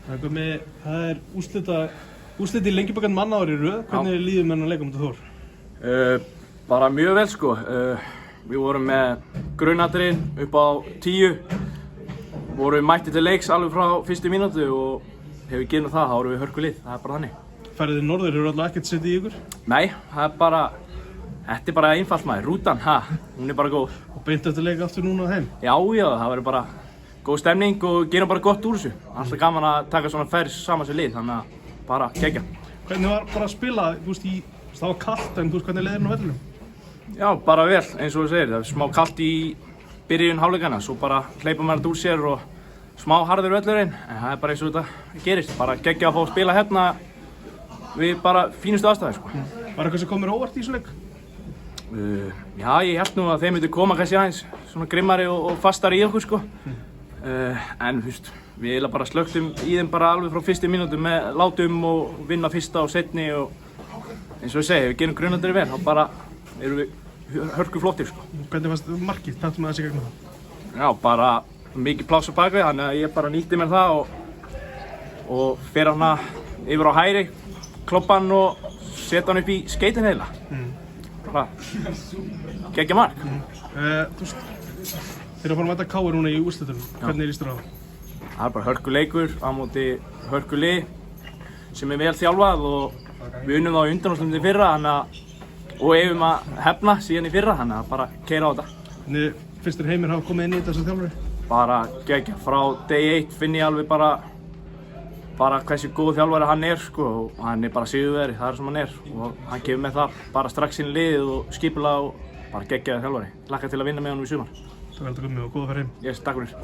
Það úrslit í Lengjubikarnum annað ár í röð. Hvernig líður menn að leika mútið Þór? Bara mjög vel sko. Við vorum með grunnatriðin upp á 10. Vorum mætti til leiks alveg frá fyrstu mínútu og hefur við genið það, þá erum við hörkulið. Það er bara þannig. Færið þið norður, hefur alltaf ekkert setið í ykkur? Nei, þetta er bara einfalt maður. Rútan, hún er bara góð. Og beint eftir leik aftur núna heim? Já, það verður bara góð stemning og gerum bara gott úr þessu. Alltaf gaman að taka svona ferð saman sem lið, þannig að bara gegja. Hvernig var bara að spila, það var kalt, en hvernig leiðir nú vellinum? Já, bara vel, eins og þú segir. Það er smá kalt í byrjun hálfleikana, svo bara hleypa maður þetta úr sér og smá harður völlurinn, en það er bara eins og þetta gerist. Bara gegja að fá að spila hérna við bara fínustu aðstæður, sko. Var eitthvað sem kom mér óvart í þessu leik? Já, ég held nú að þeir myndi koma kannski aðeins svona grimmari og fastari í okkur, sko. En við eiginlega bara slökktum í þeim bara alveg frá fyrstu mínútu með látum og vinna fyrsta og seinni og eins og ég segi, ef við gerum grunnandari vel, þá bara erum við hörku flottir, sko. Hvernig fannst markið? Taktu með þessi gegnum það? Já, bara mikið pláss á bakvið, þannig að ég bara nýtti mér það og fer hana yfir á hægri, kloppa hann og setja hann upp í skeytin eiginlega. Bara gegja mark. Þeir eru að fara að mæta KR núna í úrslitunum. Hvernig líst þér á það? Það er bara hörkuleikur á móti hörkulið sem er vel þjálfað og við unnum þá í undanúrslitum í fyrra og eigum að hefna síðan í fyrra, þannig að bara keyra á þetta. Hvernig finnst þér Heimir hafa komið inn í þetta sem þjálfari? Bara gegja. Frá degi 1 finn ég alveg bara hversu góð þjálfari hann er, sko, og hann er bara sigurvegari, það er sem hann er og hann kemur með það bara strax inn í liðið og skipulag og bara geggjaður þjálfari. Hlakka til að vinna með honum í sumar. Takk fyrir og góða ferð heim. Yes, takk fyrir.